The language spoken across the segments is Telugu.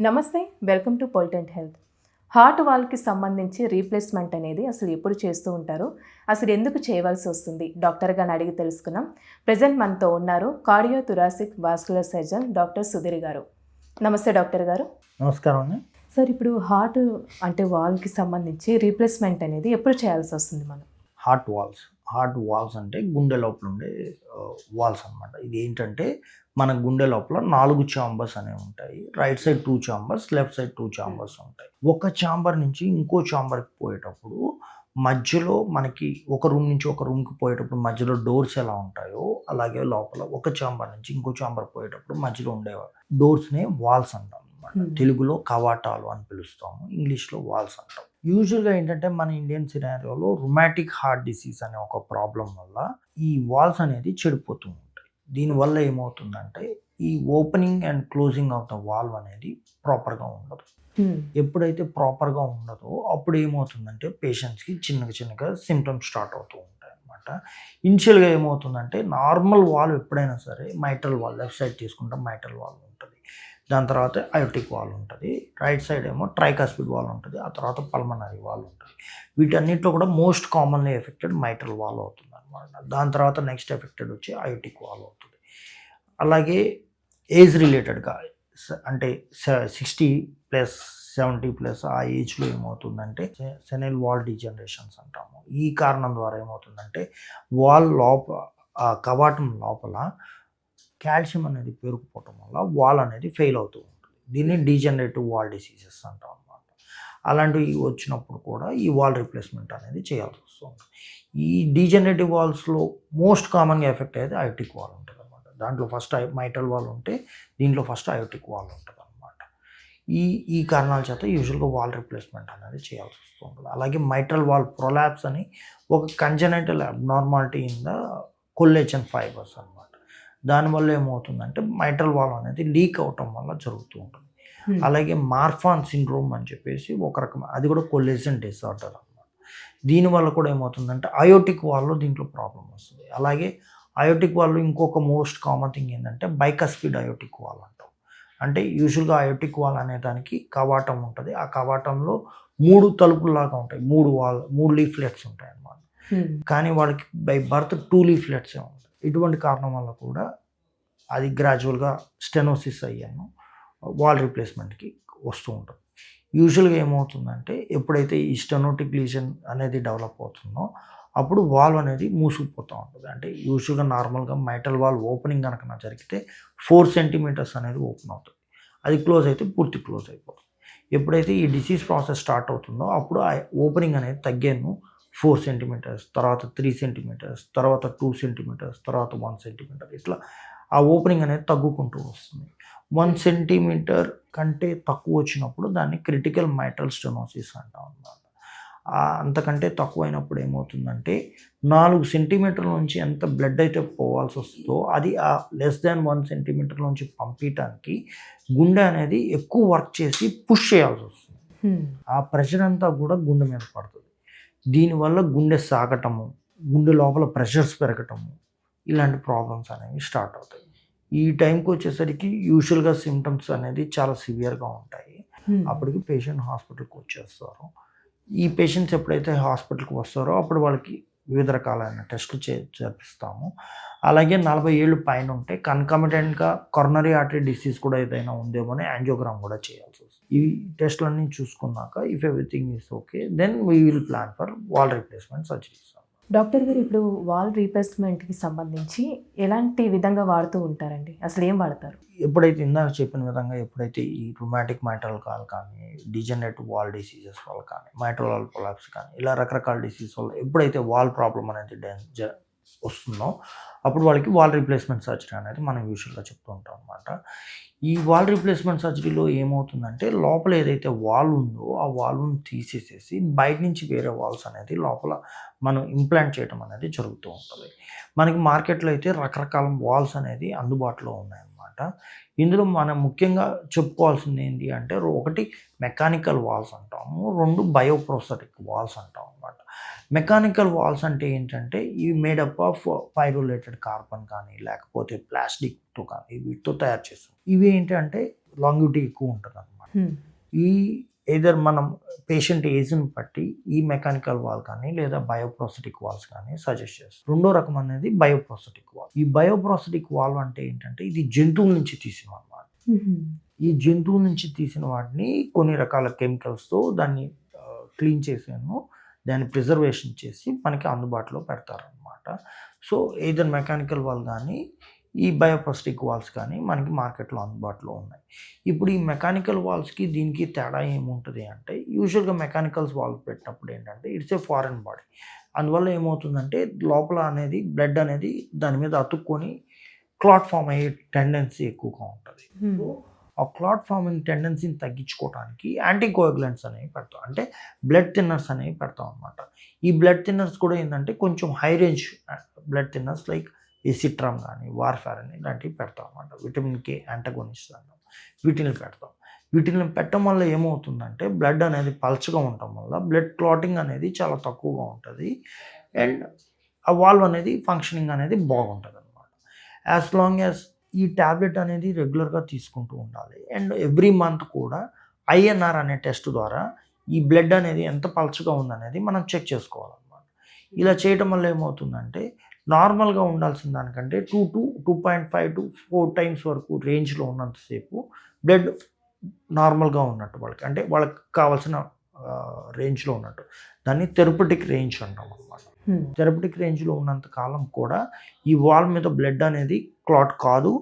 నమస్తే, వెల్కమ్ టు పొలిటెంట్ హెల్త్. హార్ట్ వాల్కి సంబంధించి రీప్లేస్మెంట్ అనేది అసలు ఎప్పుడు చేస్తూ ఉంటారు, అసలు ఎందుకు చేయవలసి వస్తుంది, డాక్టర్ గారిని అడిగి తెలుసుకున్నాం. ప్రజెంట్ మనతో ఉన్నారు cardio thoracic vascular surgeon doctor Sudheer గారు. నమస్తే డాక్టర్ గారు. నమస్కారం అండి. సార్, ఇప్పుడు హార్ట్ అంటే వాల్కి సంబంధించి రీప్లేస్మెంట్ అనేది ఎప్పుడు చేయాల్సి వస్తుంది మనం? హార్ట్ వాల్స్ అంటే గుండె లోపల ఉండే వాల్స్ అనమాట. ఇది ఏంటంటే మన గుండె లోపల 4 ఛాంబర్స్ అనేవి ఉంటాయి. Right side 2 chambers, left side 2 chambers ఉంటాయి. ఒక ఛాంబర్ నుంచి ఇంకో ఛాంబర్కి పోయేటప్పుడు మధ్యలో మనకి ఒక రూమ్ నుంచి ఒక రూమ్కి పోయేటప్పుడు మధ్యలో డోర్స్ ఎలా ఉంటాయో అలాగే లోపల ఒక ఛాంబర్ నుంచి ఇంకో ఛాంబర్ పోయేటప్పుడు మధ్యలో ఉండే డోర్స్నే వాల్స్ అంటాం అనమాట. తెలుగులో కవాటాలు అని పిలుస్తాము, ఇంగ్లీష్లో వాల్స్ అంటాం. యూజువల్గా ఏంటంటే మన ఇండియన్ సినారియోలో రుమాటిక్ హార్ట్ డిసీజ్ అనే ఒక ప్రాబ్లం వల్ల ఈ వాల్స్ అనేది చెడిపోతూ ఉంటాయి. దీనివల్ల ఏమవుతుందంటే ఈ opening and closing of the valve అనేది ప్రాపర్గా ఉండదు. ఎప్పుడైతే ప్రాపర్గా ఉండదో అప్పుడు ఏమవుతుందంటే పేషెంట్స్కి చిన్నగా సిమ్టమ్స్ స్టార్ట్ అవుతూ ఉంటాయి అనమాట. ఇనిషియల్గా ఏమవుతుందంటే నార్మల్ వాల్వ్ ఎప్పుడైనా సరే మైట్రల్ వాల్వ్, లెఫ్ట్ సైడ్ తీసుకుంటే మైట్రల్ వాల్వ్ ఉంటుంది, దాని తర్వాత అయోటిక్ వాల్వ్ ఉంటుంది, రైట్ సైడ్ ఏమో ట్రైకాస్పిడ్ వాల్వ్ ఉంటుంది, ఆ తర్వాత పల్మనరీ వాల్వ్ ఉంటుంది. వీటన్నిటిలో కూడా most commonly affected mitral valve అవుతుంది అనమాట. దాని తర్వాత నెక్స్ట్ ఎఫెక్టెడ్ వచ్చి అయోటిక్ వాల్వ్ అవుతుంది. అలాగే ఏజ్ రిలేటెడ్గా అంటే 60+, 70+ ఆ ఏజ్లో ఏమవుతుందంటే సెనైల్ వాల్ డీజనరేషన్స్ అంటాము. ఈ కారణం ద్వారా ఏమవుతుందంటే వాల్ లోపల, ఆ కవాటం లోపల కాల్షియం అనేది పెరిగిపోవటం వల్ల వాల్ అనేది ఫెయిల్ అవుతూ ఉంటుంది. దీన్ని డీజనరేటివ్ వాల్ డిసీజెస్ అంటాం అన్నమాట. అలాంటివి వచ్చినప్పుడు కూడా ఈ వాల్ రీప్లేస్మెంట్ అనేది చేయాల్సి వస్తుంది. ఈ డీజనరేటివ్ వాల్స్లో మోస్ట్ కామన్గా ఎఫెక్ట్ అయితే అయోటిక్ వాల్ ఉంటుంది అనమాట. దాంట్లో ఫస్ట్ మైట్రల్ వాల్ ఉంటే దీంట్లో ఫస్ట్ అయోటిక్ వాల్ ఉంటుంది అనమాట. ఈ కారణాల చేత యూజువల్గా వాల్ రీప్లేస్మెంట్ అనేది చేయాల్సి వస్తుంది. అలాగే మైట్రల్ వాల్ ప్రొలాప్స్ అని ఒక congenital abnormality in the collagen fibres అనమాట. దానివల్ల ఏమవుతుందంటే మైట్రల్ వాల్వ్ అనేది లీక్ అవటం వల్ల జరుగుతూ ఉంటుంది. అలాగే మార్ఫాన్ సిండ్రోమ్ అని చెప్పేసి ఒక రకం, అది కూడా కొల్లేజన్ డిసార్డర్ అనమాట. దీనివల్ల కూడా ఏమవుతుందంటే అయోటిక్ వాల్వ్లో దీంట్లో ప్రాబ్లం వస్తుంది. అలాగే అయోటిక్ వాల్వ్ ఇంకొక మోస్ట్ కామన్ థింగ్ ఏంటంటే బైకస్పిడ్ అయోటిక్ వాల్వ్ అంటాం. అంటే యూజువల్గా అయోటిక్ వాల్వ్ అనే దానికి కవాటం ఉంటుంది, ఆ కవాటంలో 3 తలుపుల్లాగా ఉంటాయి, 3 లీఫ్లెట్స్ ఉంటాయి అన్నమాట. కానీ వాళ్ళకి బై బర్త్ 2 లీఫ్లెట్సే ఉంటాయి. ఇటువంటి కారణం వల్ల కూడా అది గ్రాడ్యువల్గా స్టెనోసిస్ అయ్యాను వాల్ రీప్లేస్మెంట్కి వస్తూ ఉంటుంది. యూజువల్గా ఏమవుతుందంటే ఎప్పుడైతే ఈ స్టెనోటిక్ లీజన్ అనేది డెవలప్ అవుతుందో అప్పుడు వాల్వ్ అనేది మూసుకుపోతూ ఉంటుంది. అంటే యూజువల్గా నార్మల్గా మైట్రల్ వాల్వ్ ఓపెనింగ్ కనుక జరిగితే 4 సెంటీమీటర్స్ అనేది ఓపెన్ అవుతుంది, అది క్లోజ్ అయితే పూర్తి క్లోజ్ అయిపోతుంది. ఎప్పుడైతే ఈ డిసీజ్ ప్రాసెస్ స్టార్ట్ అవుతుందో అప్పుడు ఆ ఓపెనింగ్ అనేది తగ్గాను 4 సెంటీమీటర్స్, తర్వాత 3 సెంటీమీటర్స్, తర్వాత 2 సెంటీమీటర్స్, తర్వాత 1 సెంటీమీటర్, ఇట్లా ఆ ఓపెనింగ్ అనేది తగ్గుకుంటూ వస్తుంది. 1 సెంటీమీటర్ కంటే తక్కువ వచ్చినప్పుడు దాన్ని క్రిటికల్ మైట్రల్ స్టెనోసిస్ అంటాం అన్నమాట. అంతకంటే తక్కువైనప్పుడు ఏమవుతుందంటే 4 సెంటీమీటర్ల నుంచి ఎంత బ్లడ్ అయితే పోవాల్సి వస్తుందో అది ఆ లెస్ దాన్ 1 సెంటీమీటర్ నుంచి పంపించడానికి గుండె అనేది ఎక్కువ వర్క్ చేసి పుష్ చేయాల్సి వస్తుంది. ఆ ప్రెషర్ అంతా కూడా గుండె మీద పడుతుంది. దీనివల్ల గుండె సాగటము, గుండె లోపల ప్రెషర్స్ పెరగటము, ఇలాంటి ప్రాబ్లమ్స్ అనేవి స్టార్ట్ అవుతాయి. ఈ టైంకి వచ్చేసరికి యూజువల్గా సిమ్టమ్స్ అనేది చాలా సివియర్గా ఉంటాయి. అప్పటికి పేషెంట్ హాస్పిటల్కి వచ్చేస్తారు. ఈ పేషెంట్స్ ఎప్పుడైతే హాస్పిటల్కి వస్తారో అప్పుడు వాళ్ళకి వివిధ రకాలైన టెస్టులు చేపిస్తాము. అలాగే 40 ఏళ్ళు పైన ఉంటే కన్కమిటెంట్గా కొరోనరీ ఆర్టరీ డిసీజ్ కూడా ఏదైనా ఉందేమో అని యాంజియోగ్రామ్ కూడా చేయాల్సి వస్తుంది. ఈ టెస్టులన్నీ చూసుకున్నాక if everything is okay then we will plan for valve replacement surgeries. Doctor గారు, ఇప్పుడు వాల్ రీప్లేస్మెంట్కి సంబంధించి ఎలాంటి విధంగా వాడుతూ ఉంటారండి, అసలు ఏం వాడతారు? ఎప్పుడైతే ఇందాక చెప్పిన విధంగా ఎప్పుడైతే ఈ రుమాటిక్ మైట్రల్ కాల్ కానీ, డీజనరేటివ్ వాల్ డిసీజెస్ వల్ల కానీ, మైట్రల్ వాల్ ప్రొలాప్స్ కానీ, ఇలా రకరకాల డిసీజ్ వల్ల ఎప్పుడైతే వాల్ ప్రాబ్లం అనేది వస్తుందో అప్పుడు వాళ్ళకి వాల్ రీప్లేస్మెంట్ సర్జరీ అనేది మనం యూజువల్గా చెప్తూ ఉంటాం అనమాట. ఈ వాల్ రీప్లేస్మెంట్ సర్జరీలో ఏమవుతుందంటే లోపల ఏదైతే వాల్వ్ ఉందో ఆ వాల్వ్ని తీసేసేసి బయట నుంచి వేరే వాల్స్ అనేది లోపల మనం ఇంప్లాంట్ చేయడం అనేది జరుగుతూ ఉంటుంది. మనకి మార్కెట్లో అయితే రకరకాల వాల్స్ అనేది అందుబాటులో ఉన్నాయన్నమాట. ఇందులో మనం ముఖ్యంగా చెప్పుకోవాల్సింది ఏంటి అంటే, ఒకటి మెకానికల్ వాల్స్ అంటాము, 2 బయోప్రోస్థెటిక్ వాల్స్ అంటాం అన్నమాట. మెకానికల్ వాల్స్ అంటే ఏంటంటే ఇవి మేడప్ ఆఫ్ పైరోలేటెడ్ కార్బన్ కానీ లేకపోతే ప్లాస్టిక్తో కానీ వీటితో తయారు చేస్తాం. ఇవి ఏంటంటే లాంగివిటీ ఎక్కువ ఉంటుంది అనమాట. ఈ ఏదర్ మనం పేషెంట్ ఏజ్ని బట్టి ఈ మెకానికల్ వాల్ కానీ లేదా బయోప్రోస్థెటిక్ వాల్స్ కానీ సజెస్ట్ చేస్తాం. రెండో రకం అనేది బయోప్రోస్థెటిక్ వాల్. ఈ బయోప్రోస్థెటిక్ వాల్వ్ అంటే ఏంటంటే ఇది జంతువుల నుంచి తీసిన అన్నమాట. ఈ జంతువుల నుంచి తీసిన వాటిని కొన్ని రకాల కెమికల్స్తో దాన్ని క్లీన్ చేసాను, దాన్ని ప్రిజర్వేషన్ చేసి మనకి అందుబాటులో పెడతారనమాట. సో ఏదర్ మెకానికల్ వాల్ కానీ ఈ బయోప్రోస్థెటిక్ వాల్స్ కానీ మనకి మార్కెట్లో అందుబాటులో ఉన్నాయి. ఇప్పుడు ఈ మెకానికల్ వాల్స్కి దీనికి తేడా ఏముంటుంది అంటే, యూజువల్గా మెకానికల్స్ వాల్వ్ పెట్టినప్పుడు ఏంటంటే ఇట్స్ ఏ ఫారెన్ బాడీ. అందువల్ల ఏమవుతుందంటే లోపల అనేది బ్లడ్ అనేది దాని మీద అతుక్కొని క్లాట్ ఫామ్ అయ్యే టెండెన్సీ ఎక్కువగా ఉంటుంది. సో ఆ క్లాట్ ఫార్మింగ్ టెండెన్సీని తగ్గించుకోవడానికి యాంటీకోయాగులెంట్స్ అనేవి పెడతాం, అంటే బ్లడ్ థిన్నర్స్ అనేవి పెడతాం అనమాట. ఈ బ్లడ్ థిన్నర్స్ కూడా ఏంటంటే కొంచెం high range blood thinners like Acitrom కానీ వార్ఫారిన్ ఇలాంటివి పెడతాం అనమాట. విటమిన్ కే యాంటగోనిస్ట్ అన్నాం, వీటిని పెడతాం. వీటిని పెట్టడం వల్ల ఏమవుతుందంటే బ్లడ్ అనేది పల్చగా ఉండటం వల్ల బ్లడ్ క్లాటింగ్ అనేది చాలా తక్కువగా ఉంటుంది అండ్ ఆ వాల్వ్ అనేది ఫంక్షనింగ్ అనేది బాగుంటుంది అనమాట. యాజ్ లాంగ్ యాజ్ ఈ ట్యాబ్లెట్ అనేది రెగ్యులర్గా తీసుకుంటూ ఉండాలి. అండ్ ఎవ్రీ మంత్ కూడా ఐఎన్ఆర్ అనే టెస్ట్ ద్వారా ఈ బ్లడ్ అనేది ఎంత పల్చగా ఉందనేది మనం చెక్ చేసుకోవాలన్నమాట. ఇలా చేయటం వల్ల ఏమవుతుందంటే నార్మల్గా ఉండాల్సిన దానికంటే 2.5 to 4 times వరకు రేంజ్లో ఉన్నంతసేపు బ్లడ్ నార్మల్గా ఉన్నట్టు వాళ్ళకి, అంటే వాళ్ళకి కావాల్సిన రేంజ్లో ఉన్నట్టు. దాన్ని థెరపటిక్ రేంజ్ అంటాం అనమాట. థెరపటిక్ రేంజ్లో ఉన్నంత కాలం కూడా ఈ వాల్ మీద బ్లడ్ అనేది క్లాట్ కాదు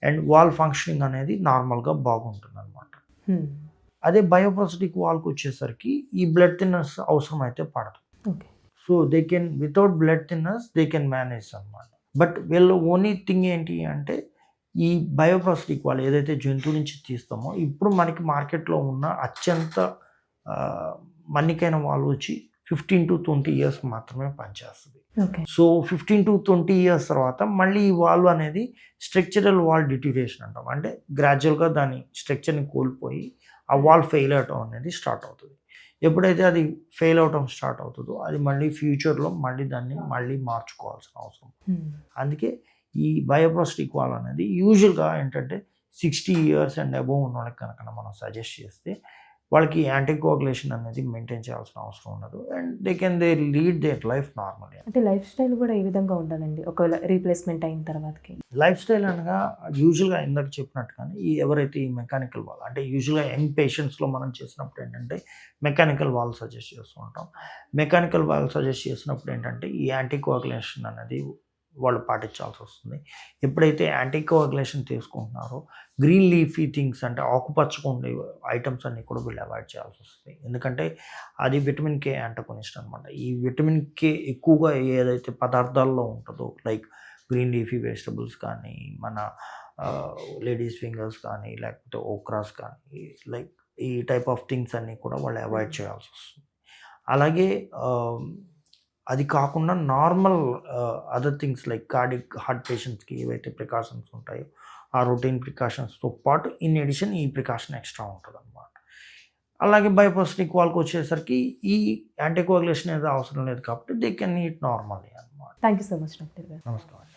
అండ్ వాల్ ఫంక్షనింగ్ అనేది నార్మల్గా బాగుంటుంది అనమాట. అదే బయోప్రోస్థెటిక్ వాల్కి వచ్చేసరికి ఈ బ్లడ్ థిన్నర్స్ అవసరం అయితే పడదు. So they can without blood thinners they can manage అనమాట. బట్ వీళ్ళు ఓన్లీ థింగ్ ఏంటి అంటే ఈ బయోప్రోస్థెటిక్ వాల్ ఏదైతే జంతువు నుంచి తీస్తామో ఇప్పుడు మనకి మార్కెట్లో ఉన్న అత్యంత మన్నికైన వాల్ వచ్చి 15 to 20 years మాత్రమే పనిచేస్తుంది. సో 15 to 20 years తర్వాత మళ్ళీ ఈ వాల్వ్ అనేది స్ట్రక్చరల్ వాల్ డిట్యూరేషన్ అంటాం, అంటే గ్రాడ్యువల్గా దాని స్ట్రక్చర్ని కోల్పోయి ఆ వాల్ ఫెయిల్ అవటం అనేది స్టార్ట్ అవుతుంది. ఎప్పుడైతే అది ఫెయిల్ అవటం స్టార్ట్ అవుతుందో అది మళ్ళీ ఫ్యూచర్లో దాన్ని మార్చుకోవాల్సిన అవసరం. అందుకే ఈ బయోప్రోస్థెటిక్ వాల్ అనేది యూజువల్గా ఏంటంటే 60 years అండ్ అబోవ్ ఉన్న వాళ్ళకి కనుక మనం సజెస్ట్ చేస్తే వాళ్ళకి యాంటీకోయాగులేషన్ అనేది మెయింటైన్ చేయాల్సిన అవసరం ఉండదు and they lead their life normal. అంటే లైఫ్ స్టైల్ కూడా ఈ విధంగా ఉండాలండి ఒకవేళ రీప్లేస్మెంట్ అయిన తర్వాతకి. లైఫ్ స్టైల్ అనగా యూజువల్గా ఇందాక చెప్పినట్టుగానే ఎవరైతే ఈ మెకానికల్ వాల్, అంటే యూజువల్గా యంగ్ పేషెంట్స్లో మనం చేసినప్పుడు ఏంటంటే మెకానికల్ వాల్ సజెస్ట్ చేస్తూ ఉంటాం. మెకానికల్ వాల్ సజెస్ట్ చేసినప్పుడు ఏంటంటే ఈ యాంటీకోయాగులేషన్ అనేది వాళ్ళు పాటించాల్సి వస్తుంది. ఎప్పుడైతే యాంటీకోయాగులేషన్ తీసుకుంటున్నారో గ్రీన్ లీఫీ థింగ్స్, అంటే ఆకుపచ్చగా ఉండే ఐటమ్స్ అన్నీ కూడా వీళ్ళు అవాయిడ్ చేయాల్సి వస్తుంది. ఎందుకంటే అది విటమిన్ కే యాంటగోనిస్ట్ అనమాట. ఈ విటమిన్ కే ఎక్కువగా ఏదైతే పదార్థాల్లో ఉంటుందో లైక్ గ్రీన్ లీఫీ వెజిటబుల్స్ కానీ, మన లేడీస్ ఫింగర్స్ కానీ, లేకపోతే ఓక్రాస్ కానీ, లైక్ ఈ టైప్ ఆఫ్ థింగ్స్ అన్నీ కూడా వాళ్ళు అవాయిడ్ చేయాల్సి వస్తుంది. అలాగే అది కాకుండా normal other things like cardiac heart పేషెంట్స్కి ఏవైతే ప్రికాషన్స్ ఉంటాయో ఆ రొటీన్ ప్రికాషన్స్తో పాటు ఇన్ ఎడిషన్ ఈ ప్రికాషన్ ఎక్స్ట్రా ఉంటుంది అనమాట. అలాగే బయోప్రోస్థెటిక్ వాల్కి వచ్చేసరికి ఈ యాంటీకోయాగులేషన్ అనేది అవసరం లేదు కాబట్టి దే కెన్ ఈట్ నార్మల్లీ అనమాట. Thank you so much doctor గారు. నమస్కారం.